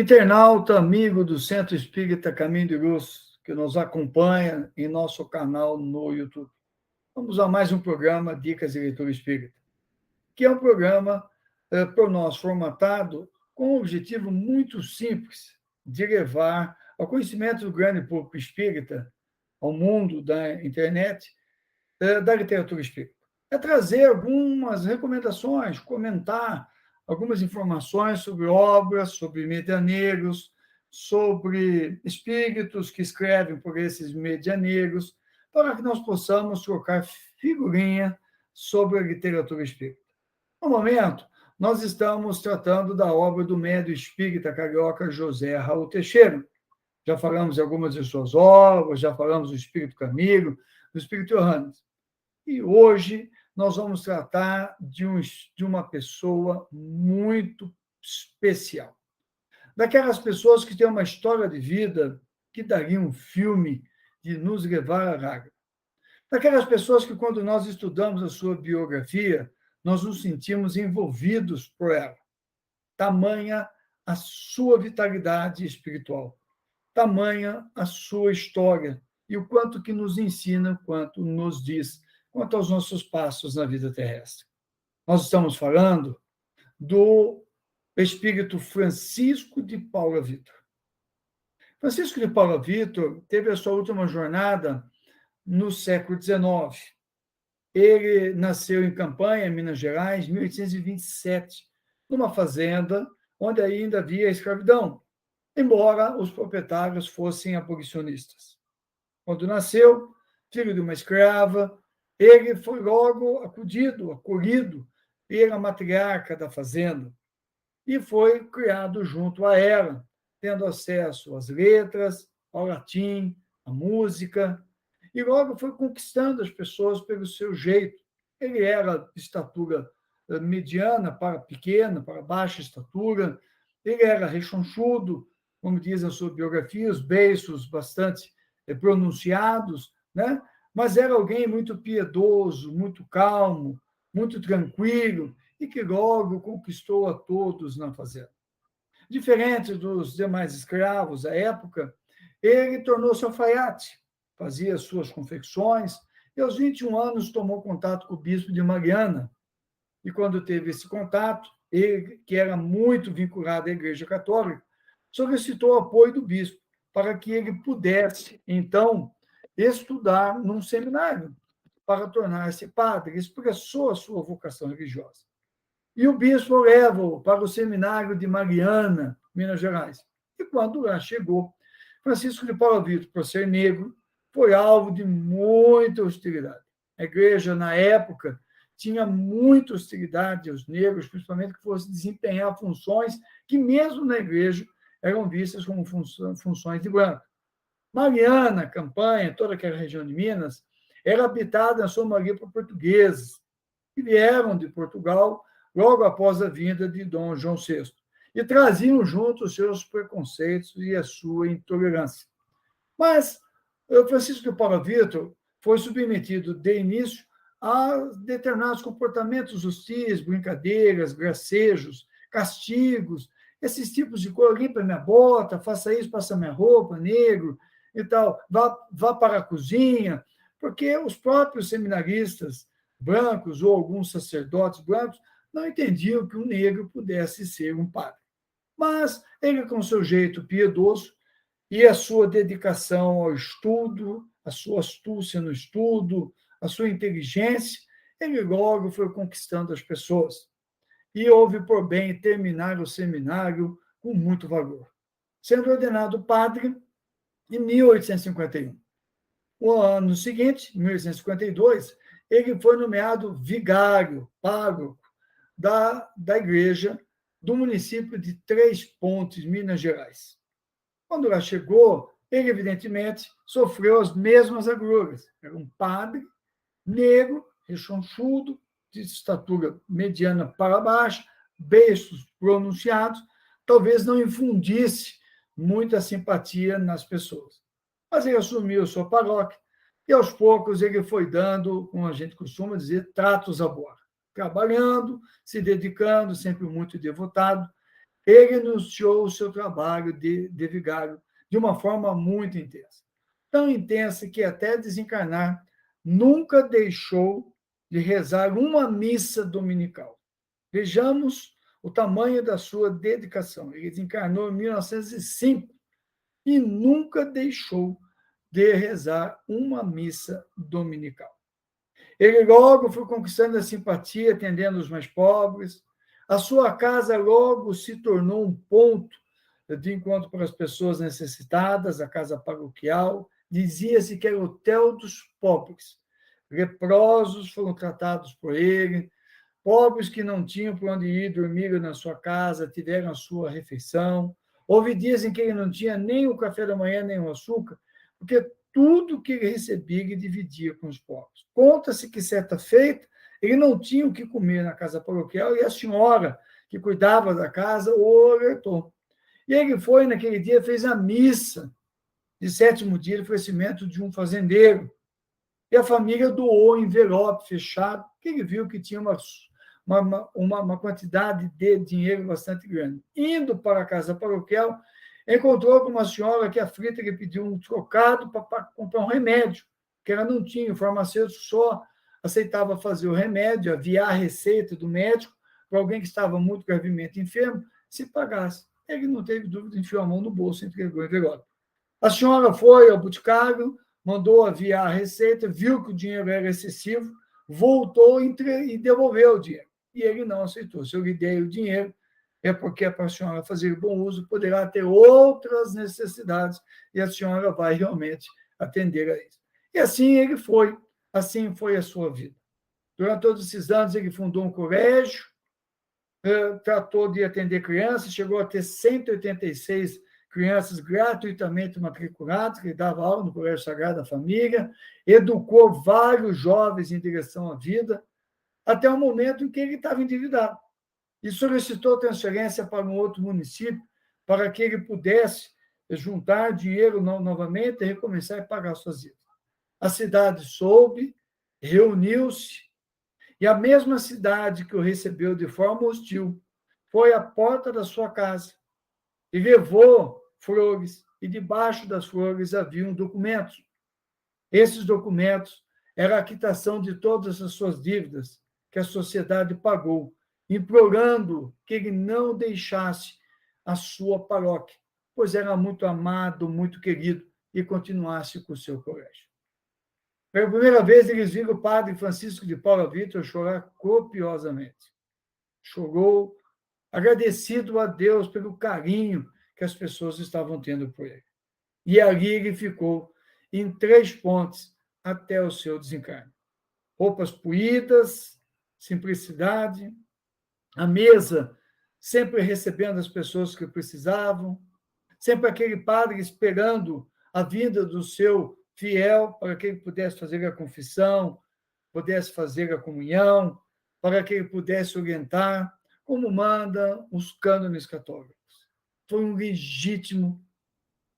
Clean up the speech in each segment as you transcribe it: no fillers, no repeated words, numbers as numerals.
Internauta, amigo do Centro Espírita Caminho de Luz, que nos acompanha em nosso canal no YouTube. Vamos a mais um programa Dicas de Leitura Espírita, que é um programa por nós formatado com um objetivo muito simples de levar ao conhecimento do grande público espírita, ao mundo da internet, da literatura espírita. É trazer algumas recomendações, comentar algumas informações sobre obras, sobre medianeiros, sobre espíritos que escrevem por esses medianeiros, para que nós possamos trocar figurinha sobre a literatura espírita. No momento, nós estamos tratando da obra do médium espírita carioca José Raul Teixeira. Já falamos de algumas de suas obras, já falamos do Espírito Camilo, do Espírito Johannes. E hoje nós vamos tratar de uma pessoa muito especial. Daquelas pessoas que têm uma história de vida que daria um filme de nos levar à lágrima. Daquelas pessoas que, quando nós estudamos a sua biografia, nós nos sentimos envolvidos por ela. Tamanha a sua vitalidade espiritual, tamanha a sua história e o quanto que nos ensina, o quanto nos diz quanto aos nossos passos na vida terrestre. Nós estamos falando do espírito Francisco de Paula Vitor. Francisco de Paula Vitor teve a sua última jornada no século XIX. Ele nasceu em Campanha, Minas Gerais, em 1827, numa fazenda onde ainda havia escravidão, embora os proprietários fossem abolicionistas. Quando nasceu, filho de uma escrava, ele foi logo acolhido pela matriarca da fazenda e foi criado junto a ela, tendo acesso às letras, ao latim, à música, e logo foi conquistando as pessoas pelo seu jeito. Ele era de estatura mediana para pequena, para baixa estatura, ele era rechonchudo, como diz a sua biografia, os beiços bastante pronunciados, né? Mas era alguém muito piedoso, muito calmo, muito tranquilo, e que logo conquistou a todos na fazenda. Diferente dos demais escravos à época, ele tornou-se alfaiate, fazia suas confecções, e aos 21 anos tomou contato com o bispo de Mariana. E quando teve esse contato, ele, que era muito vinculado à Igreja Católica, solicitou o apoio do bispo para que ele pudesse, então, estudar num seminário para tornar-se padre, expressou a sua vocação religiosa. E o bispo leva-o para o seminário de Mariana, Minas Gerais. E quando lá chegou, Francisco de Paula Vitor, por ser negro, foi alvo de muita hostilidade. A igreja, na época, tinha muita hostilidade aos negros, principalmente que fossem desempenhar funções que, mesmo na igreja, eram vistas como funções de branco. Mariana, Campanha, toda aquela região de Minas, era habitada, na sua maioria, por portugueses, que vieram de Portugal logo após a vinda de Dom João VI, e traziam junto os seus preconceitos e a sua intolerância. Mas Francisco de Paula Vitor foi submetido, de início, a determinados comportamentos hostis, brincadeiras, gracejos, castigos, esses tipos de coisa, limpa minha bota, faça isso, passa minha roupa, negro, e tal, vá para a cozinha, porque os próprios seminaristas brancos ou alguns sacerdotes brancos não entendiam que um negro pudesse ser um padre. Mas ele, com seu jeito piedoso e a sua dedicação ao estudo, a sua astúcia no estudo, a sua inteligência, ele logo foi conquistando as pessoas. E houve por bem terminar o seminário com muito valor, sendo ordenado padre em 1851. O ano seguinte, 1852, ele foi nomeado vigário, pároco da igreja do município de Três Pontes, Minas Gerais. Quando lá chegou, ele, evidentemente, sofreu as mesmas agruras. Era um padre negro, rechonchudo, de estatura mediana para baixo, beiços pronunciados, talvez não infundisse muita simpatia nas pessoas. Mas ele assumiu sua paróquia e, aos poucos, ele foi dando, como a gente costuma dizer, tratos à boa, trabalhando, se dedicando, sempre muito devotado, ele iniciou o seu trabalho de vigário de uma forma muito intensa. Tão intensa que até desencarnar nunca deixou de rezar uma missa dominical. Vejamos o tamanho da sua dedicação. Ele desencarnou em 1905 e nunca deixou de rezar uma missa dominical. Ele logo foi conquistando a simpatia, atendendo os mais pobres. A sua casa logo se tornou um ponto de encontro para as pessoas necessitadas, a casa paroquial. Dizia-se que era o hotel dos pobres. Leprosos foram tratados por ele, pobres que não tinham por onde ir dormir na sua casa, tiveram a sua refeição. Houve dias em que ele não tinha nem o café da manhã, nem o açúcar, porque tudo que ele recebia ele dividia com os pobres. Conta-se que, certa feita, ele não tinha o que comer na casa paroquial e a senhora que cuidava da casa o alertou. E ele foi, naquele dia, fez a missa de sétimo dia de falecimento de um fazendeiro. E a família doou um envelope fechado, que ele viu que tinha uma quantidade de dinheiro bastante grande. Indo para a casa paroquial, encontrou com uma senhora que aflita lhe pediu um trocado para comprar um remédio, que ela não tinha, o farmacêutico só aceitava fazer o remédio, aviar a receita do médico para alguém que estava muito gravemente enfermo, se pagasse. Ele não teve dúvida, enfiou a mão no bolso e entregou o envelope. A senhora foi ao boticário, mandou aviar a receita, viu que o dinheiro era excessivo, voltou e devolveu o dinheiro. E ele não aceitou. Se eu lhe dei o dinheiro, é porque é para a senhora fazer bom uso, poderá ter outras necessidades e a senhora vai realmente atender a isso. E assim ele foi, assim foi a sua vida. Durante todos esses anos, ele fundou um colégio, tratou de atender crianças, chegou a ter 186 crianças gratuitamente matriculadas, que ele dava aula no Colégio Sagrada Família, educou vários jovens em direção à vida, até o momento em que ele estava endividado. E solicitou transferência para um outro município, para que ele pudesse juntar dinheiro novamente e recomeçar a pagar suas dívidas. A cidade soube, reuniu-se, e a mesma cidade que o recebeu de forma hostil foi à porta da sua casa e levou flores, e debaixo das flores haviam documentos. Esses documentos eram a quitação de todas as suas dívidas que a sociedade pagou, implorando que ele não deixasse a sua paróquia, pois era muito amado, muito querido, e continuasse com o seu colégio. Pela primeira vez, eles viram o padre Francisco de Paula Vitor chorar copiosamente. Chorou, agradecido a Deus pelo carinho que as pessoas estavam tendo por ele. E ali ele ficou em 3 pontes até o seu desencarne. Roupas puídas, simplicidade, a mesa sempre recebendo as pessoas que precisavam, sempre aquele padre esperando a vinda do seu fiel para que ele pudesse fazer a confissão, pudesse fazer a comunhão, para que ele pudesse orientar, como mandam os cânones católicos. Foi um legítimo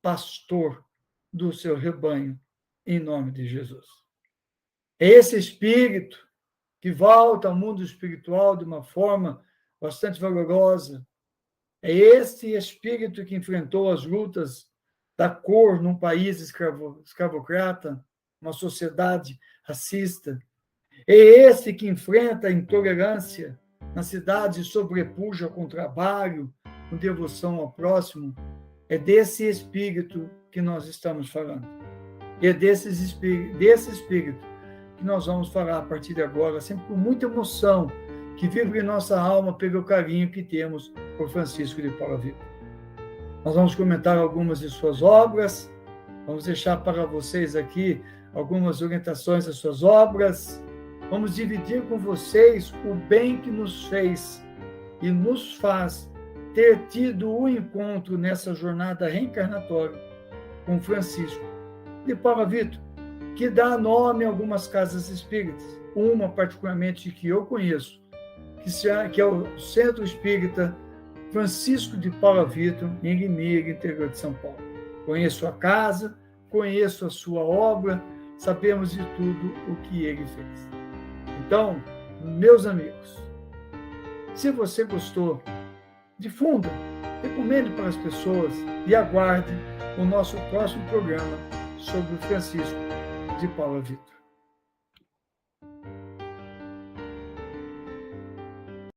pastor do seu rebanho, em nome de Jesus. É esse espírito que volta ao mundo espiritual de uma forma bastante valorosa. É esse espírito que enfrentou as lutas da cor num país escravocrata, uma sociedade racista. É esse que enfrenta a intolerância na cidade e sobrepuja com trabalho, com devoção ao próximo. É desse espírito que nós estamos falando. E é desse espírito que nós vamos falar a partir de agora, sempre com muita emoção, que vive em nossa alma pelo carinho que temos por Francisco de Paula Vitor. Nós vamos comentar algumas de suas obras, vamos deixar para vocês aqui algumas orientações das suas obras, vamos dividir com vocês o bem que nos fez e nos faz ter tido o encontro nessa jornada reencarnatória com Francisco de Paula Vitor, que dá nome a algumas casas espíritas, uma particularmente que eu conheço, que é o Centro Espírita Francisco de Paula Vitor, em Limeira, interior de São Paulo. Conheço a casa, conheço a sua obra, sabemos de tudo o que ele fez. Então, meus amigos, se você gostou difunda, recomende para as pessoas e aguarde o nosso próximo programa sobre o Francisco de Paula Vitor.